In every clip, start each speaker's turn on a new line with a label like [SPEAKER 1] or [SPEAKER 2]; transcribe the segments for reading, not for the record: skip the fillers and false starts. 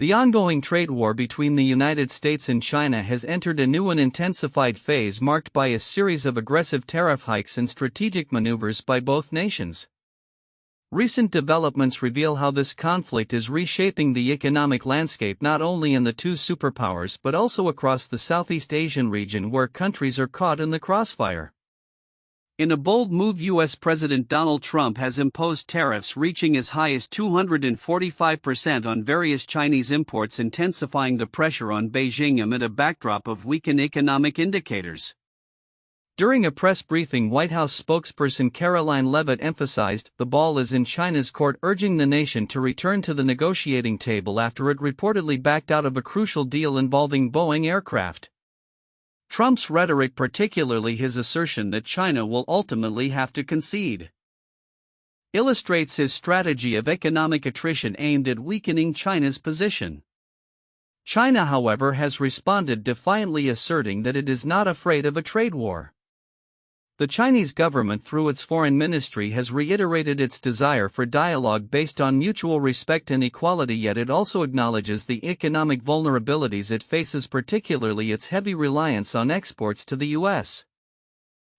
[SPEAKER 1] The ongoing trade war between the United States and China has entered a new and intensified phase marked by a series of aggressive tariff hikes and strategic maneuvers by both nations. Recent developments reveal how this conflict is reshaping the economic landscape not only in the two superpowers but also across the Southeast Asian region where countries are caught in the crossfire. In a bold move, U.S. President Donald Trump has imposed tariffs reaching as high as 245% on various Chinese imports, intensifying the pressure on Beijing amid a backdrop of weakened economic indicators. During a press briefing, White House spokesperson Caroline Leavitt emphasized the ball is in China's court, urging the nation to return to the negotiating table after it reportedly backed out of a crucial deal involving Boeing aircraft. Trump's rhetoric, particularly his assertion that China will ultimately have to concede, illustrates his strategy of economic attrition aimed at weakening China's position. China, however, has responded defiantly, asserting that it is not afraid of a trade war. The Chinese government, through its foreign ministry, has reiterated its desire for dialogue based on mutual respect and equality, yet it also acknowledges the economic vulnerabilities it faces, particularly its heavy reliance on exports to the U.S.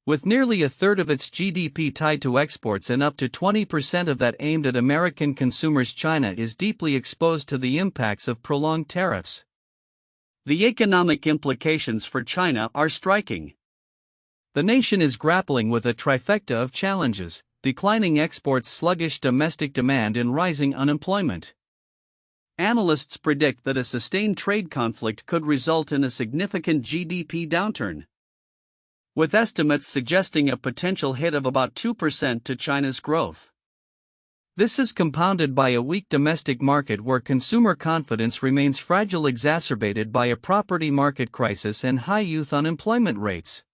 [SPEAKER 1] With nearly a third of its GDP tied to exports and up to 20% of that aimed at American consumers, China is deeply exposed to the impacts of prolonged tariffs. The economic implications for China are striking. The nation is grappling with a trifecta of challenges: declining exports, sluggish domestic demand, and rising unemployment. Analysts predict that a sustained trade conflict could result in a significant GDP downturn, with estimates suggesting a potential hit of about 2% to China's growth. This is compounded by a weak domestic market where consumer confidence remains fragile, exacerbated by a property market crisis and high youth unemployment rates.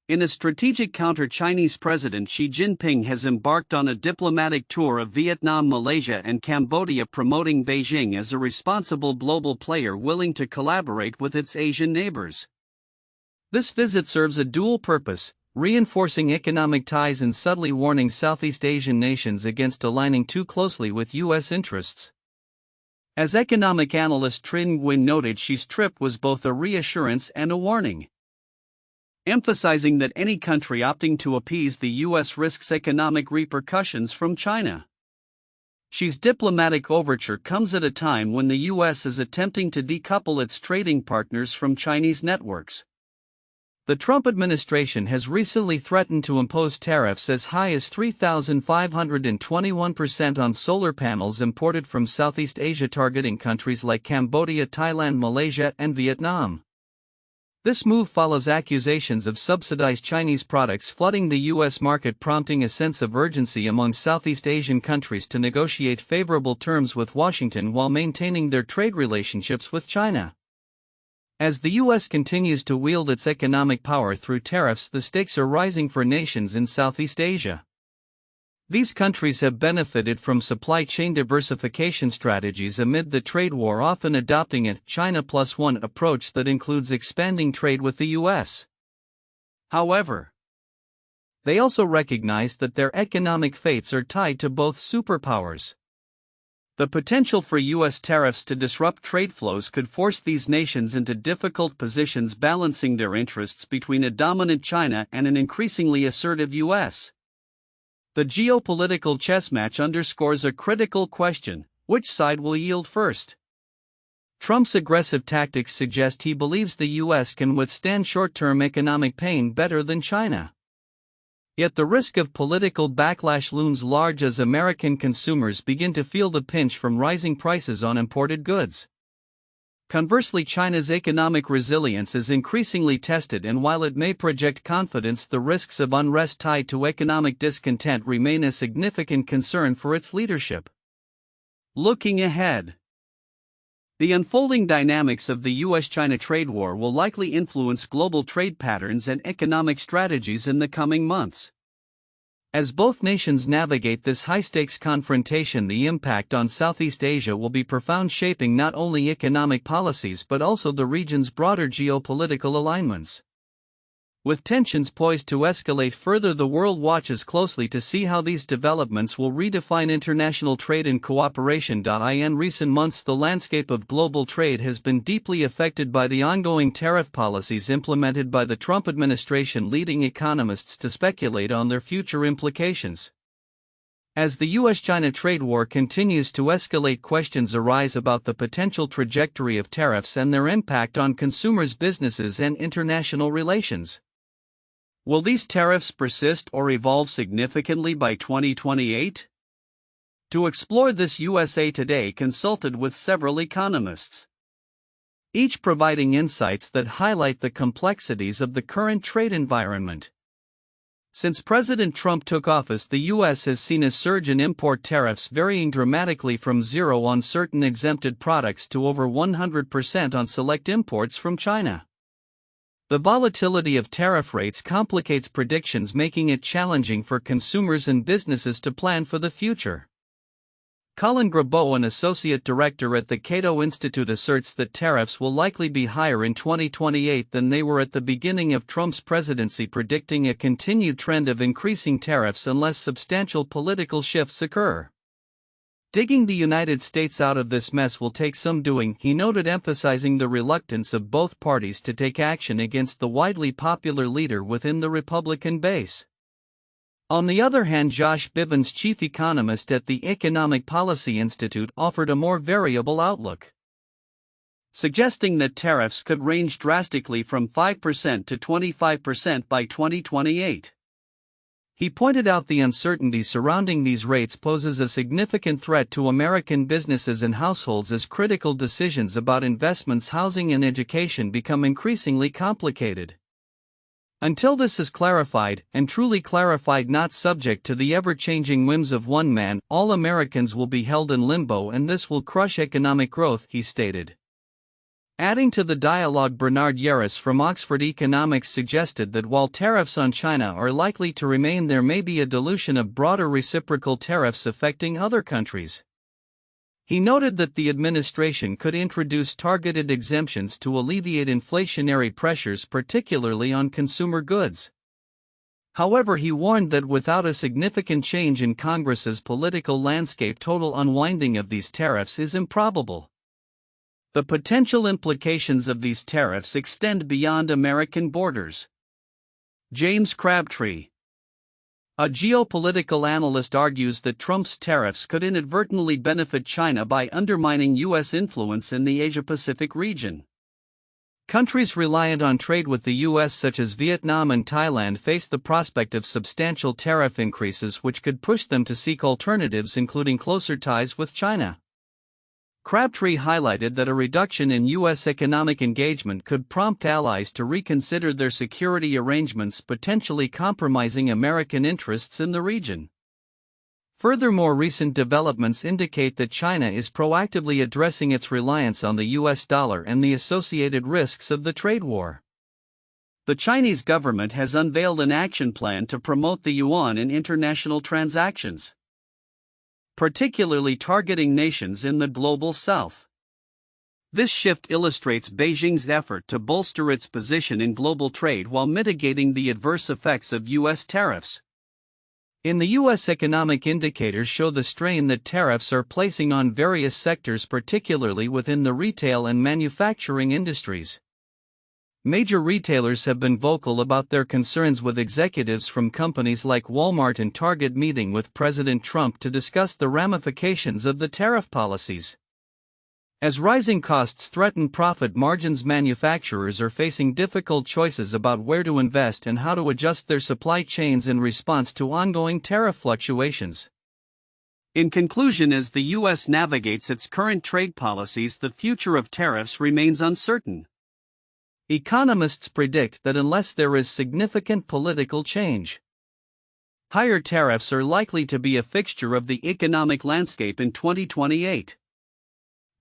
[SPEAKER 1] In a strategic counter, Chinese President Xi Jinping has embarked on a diplomatic tour of Vietnam, Malaysia, and Cambodia, promoting Beijing as a responsible global player willing to collaborate with its Asian neighbors. This visit serves a dual purpose: reinforcing economic ties and subtly warning Southeast Asian nations against aligning too closely with U.S. interests. As economic analyst Trin Nguyen noted, Xi's trip was both a reassurance and a warning, emphasizing that any country opting to appease the U.S. risks economic repercussions from China. Xi's diplomatic overture comes at a time when the U.S. is attempting to decouple its trading partners from Chinese networks. The Trump administration has recently threatened to impose tariffs as high as 3,521% on solar panels imported from Southeast Asia, targeting countries like Cambodia, Thailand, Malaysia, and Vietnam. This move follows accusations of subsidized Chinese products flooding the U.S. market, prompting a sense of urgency among Southeast Asian countries to negotiate favorable terms with Washington while maintaining their trade relationships with China. As the U.S. continues to wield its economic power through tariffs, the stakes are rising for nations in Southeast Asia. These countries have benefited from supply chain diversification strategies amid the trade war, often adopting a China plus one approach that includes expanding trade with the U.S. However, they also recognize that their economic fates are tied to both superpowers. The potential for U.S. tariffs to disrupt trade flows could force these nations into difficult positions, balancing their interests between a dominant China and an increasingly assertive U.S. The geopolitical chess match underscores a critical question: which side will yield first? Trump's aggressive tactics suggest he believes the U.S. can withstand short-term economic pain better than China. Yet the risk of political backlash looms large as American consumers begin to feel the pinch from rising prices on imported goods. Conversely, China's economic resilience is increasingly tested, and while it may project confidence, the risks of unrest tied to economic discontent remain a significant concern for its leadership. Looking ahead, the unfolding dynamics of the U.S. China trade war will likely influence global trade patterns and economic strategies in the coming months. As both nations navigate this high-stakes confrontation, the impact on Southeast Asia will be profound, shaping not only economic policies but also the region's broader geopolitical alignments. With tensions poised to escalate further, the world watches closely to see how these developments will redefine international trade and cooperation. In recent months, the landscape of global trade has been deeply affected by the ongoing tariff policies implemented by the Trump administration, leading economists to speculate on their future implications. As the U.S. China trade war continues to escalate, questions arise about the potential trajectory of tariffs and their impact on consumers, businesses, and international relations. Will these tariffs persist or evolve significantly by 2028? To explore this, USA Today consulted with several economists, each providing insights that highlight the complexities of the current trade environment. Since President Trump took office, the U.S. has seen a surge in import tariffs, varying dramatically from 0 on certain exempted products to over 100% on select imports from China. The volatility of tariff rates complicates predictions, making it challenging for consumers and businesses to plan for the future. Colin Grabeau, an associate director at the Cato Institute, asserts that tariffs will likely be higher in 2028 than they were at the beginning of Trump's presidency, predicting a continued trend of increasing tariffs unless substantial political shifts occur. Digging the United States out of this mess will take some doing, he noted, emphasizing the reluctance of both parties to take action against the widely popular leader within the Republican base. On the other hand, Josh Bivens, chief economist at the Economic Policy Institute, offered a more variable outlook, suggesting that tariffs could range drastically from 5% to 25% by 2028. He pointed out the uncertainty surrounding these rates poses a significant threat to American businesses and households as critical decisions about investments, housing, and education become increasingly complicated. Until this is clarified, and truly clarified, not subject to the ever-changing whims of one man, all Americans will be held in limbo, and this will crush economic growth, he stated. Adding to the dialogue, Bernard Yaris from Oxford Economics suggested that while tariffs on China are likely to remain, there may be a dilution of broader reciprocal tariffs affecting other countries. He noted that the administration could introduce targeted exemptions to alleviate inflationary pressures, particularly on consumer goods. However, he warned that without a significant change in Congress's political landscape, total unwinding of these tariffs is improbable. The potential implications of these tariffs extend beyond American borders. James Crabtree, a geopolitical analyst, argues that Trump's tariffs could inadvertently benefit China by undermining U.S. influence in the Asia-Pacific region. Countries reliant on trade with the U.S., such as Vietnam and Thailand, face the prospect of substantial tariff increases, which could push them to seek alternatives, including closer ties with China. Crabtree highlighted that a reduction in U.S. economic engagement could prompt allies to reconsider their security arrangements, potentially compromising American interests in the region. Furthermore, recent developments indicate that China is proactively addressing its reliance on the U.S. dollar and the associated risks of the trade war. The Chinese government has unveiled an action plan to promote the yuan in international transactions, particularly targeting nations in the global south. This shift illustrates Beijing's effort to bolster its position in global trade while mitigating the adverse effects of U.S. tariffs. In the U.S., economic indicators show the strain that tariffs are placing on various sectors, particularly within the retail and manufacturing industries. Major retailers have been vocal about their concerns, with executives from companies like Walmart and Target meeting with President Trump to discuss the ramifications of the tariff policies. As rising costs threaten profit margins, manufacturers are facing difficult choices about where to invest and how to adjust their supply chains in response to ongoing tariff fluctuations. In conclusion, as the U.S. navigates its current trade policies, the future of tariffs remains uncertain. Economists predict that unless there is significant political change, higher tariffs are likely to be a fixture of the economic landscape in 2028.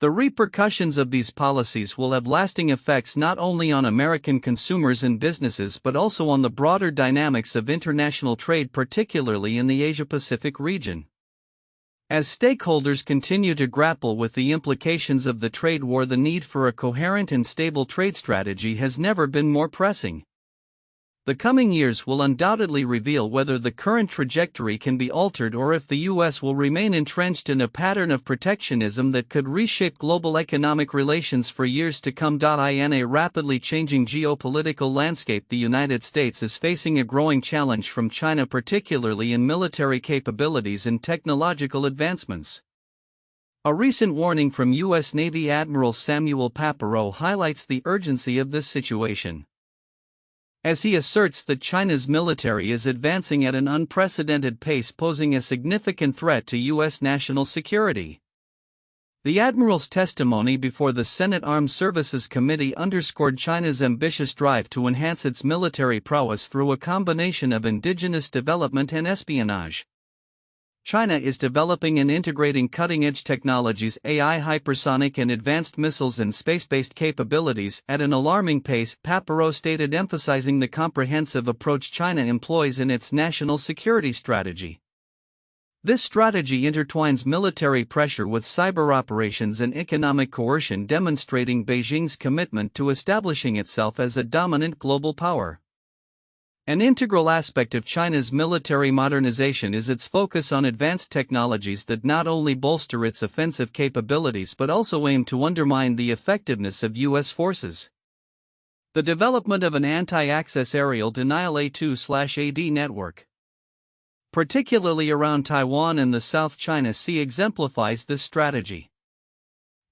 [SPEAKER 1] The repercussions of these policies will have lasting effects not only on American consumers and businesses but also on the broader dynamics of international trade, particularly in the Asia-Pacific region. As stakeholders continue to grapple with the implications of the trade war, the need for a coherent and stable trade strategy has never been more pressing. The coming years will undoubtedly reveal whether the current trajectory can be altered or if the U.S. will remain entrenched in a pattern of protectionism that could reshape global economic relations for years to come. In a rapidly changing geopolitical landscape, the United States is facing a growing challenge from China, particularly in military capabilities and technological advancements. A recent warning from U.S. Navy Admiral Samuel Papero highlights the urgency of this situation, as he asserts that China's military is advancing at an unprecedented pace, posing a significant threat to U.S. national security. The Admiral's testimony before the Senate Armed Services Committee underscored China's ambitious drive to enhance its military prowess through a combination of indigenous development and espionage. China is developing and integrating cutting-edge technologies, AI, hypersonic and advanced missiles and space-based capabilities at an alarming pace, Papero stated, emphasizing the comprehensive approach China employs in its national security strategy. This strategy intertwines military pressure with cyber operations and economic coercion, demonstrating Beijing's commitment to establishing itself as a dominant global power. An integral aspect of China's military modernization is its focus on advanced technologies that not only bolster its offensive capabilities but also aim to undermine the effectiveness of U.S. forces. The development of an anti-access aerial denial A2/AD network, particularly around Taiwan and the South China Sea, exemplifies this strategy.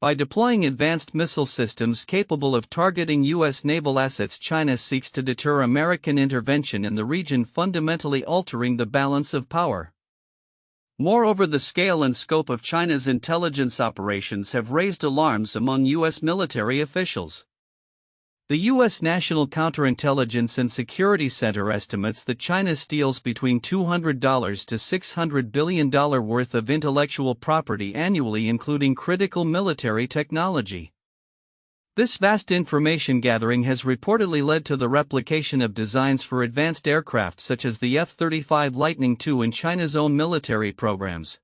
[SPEAKER 1] By deploying advanced missile systems capable of targeting U.S. naval assets, China seeks to deter American intervention in the region, fundamentally altering the balance of power. Moreover, the scale and scope of China's intelligence operations have raised alarms among U.S. military officials. The U.S. National Counterintelligence and Security Center estimates that China steals between $200 to $600 billion worth of intellectual property annually, including critical military technology. This vast information gathering has reportedly led to the replication of designs for advanced aircraft such as the F-35 Lightning II in China's own military programs.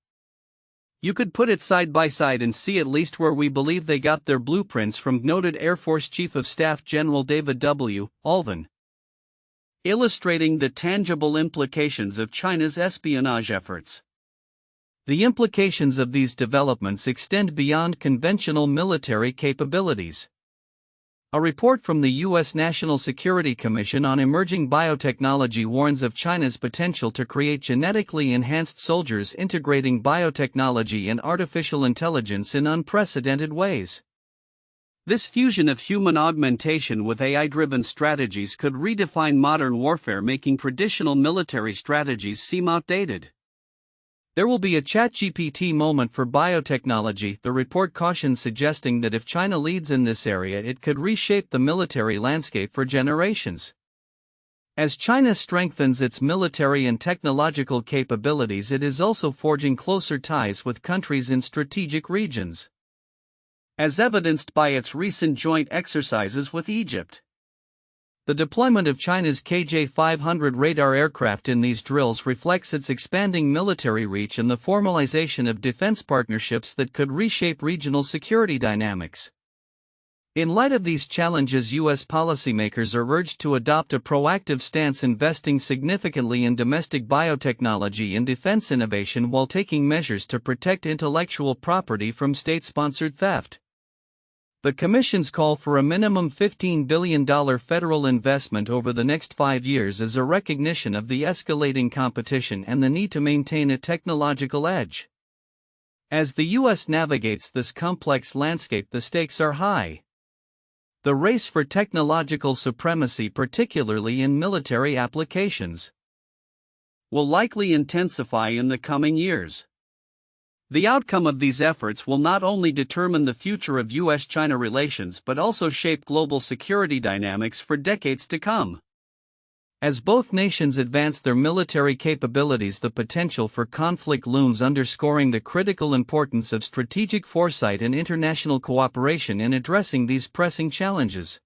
[SPEAKER 1] You could put it side by side and see at least where we believe they got their blueprints from, noted Air Force Chief of Staff General David W. Alvin, illustrating the tangible implications of China's espionage efforts. The implications of these developments extend beyond conventional military capabilities. A report from the U.S. National Security Commission on Emerging Biotechnology warns of China's potential to create genetically enhanced soldiers, integrating biotechnology and artificial intelligence in unprecedented ways. This fusion of human augmentation with AI-driven strategies could redefine modern warfare, making traditional military strategies seem outdated. There will be a ChatGPT moment for biotechnology, the report cautions, suggesting that if China leads in this area, it could reshape the military landscape for generations. As China strengthens its military and technological capabilities, it is also forging closer ties with countries in strategic regions, as evidenced by its recent joint exercises with Egypt. The deployment of China's KJ-500 radar aircraft in these drills reflects its expanding military reach and the formalization of defense partnerships that could reshape regional security dynamics. In light of these challenges, U.S. policymakers are urged to adopt a proactive stance, investing significantly in domestic biotechnology and defense innovation while taking measures to protect intellectual property from state-sponsored theft. The Commission's call for a minimum $15 billion federal investment over the next 5 years is a recognition of the escalating competition and the need to maintain a technological edge. As the U.S. navigates this complex landscape, the stakes are high. The race for technological supremacy, particularly in military applications, will likely intensify in the coming years. The outcome of these efforts will not only determine the future of U.S.-China relations but also shape global security dynamics for decades to come. As both nations advance their military capabilities, the potential for conflict looms, underscoring the critical importance of strategic foresight and international cooperation in addressing these pressing challenges.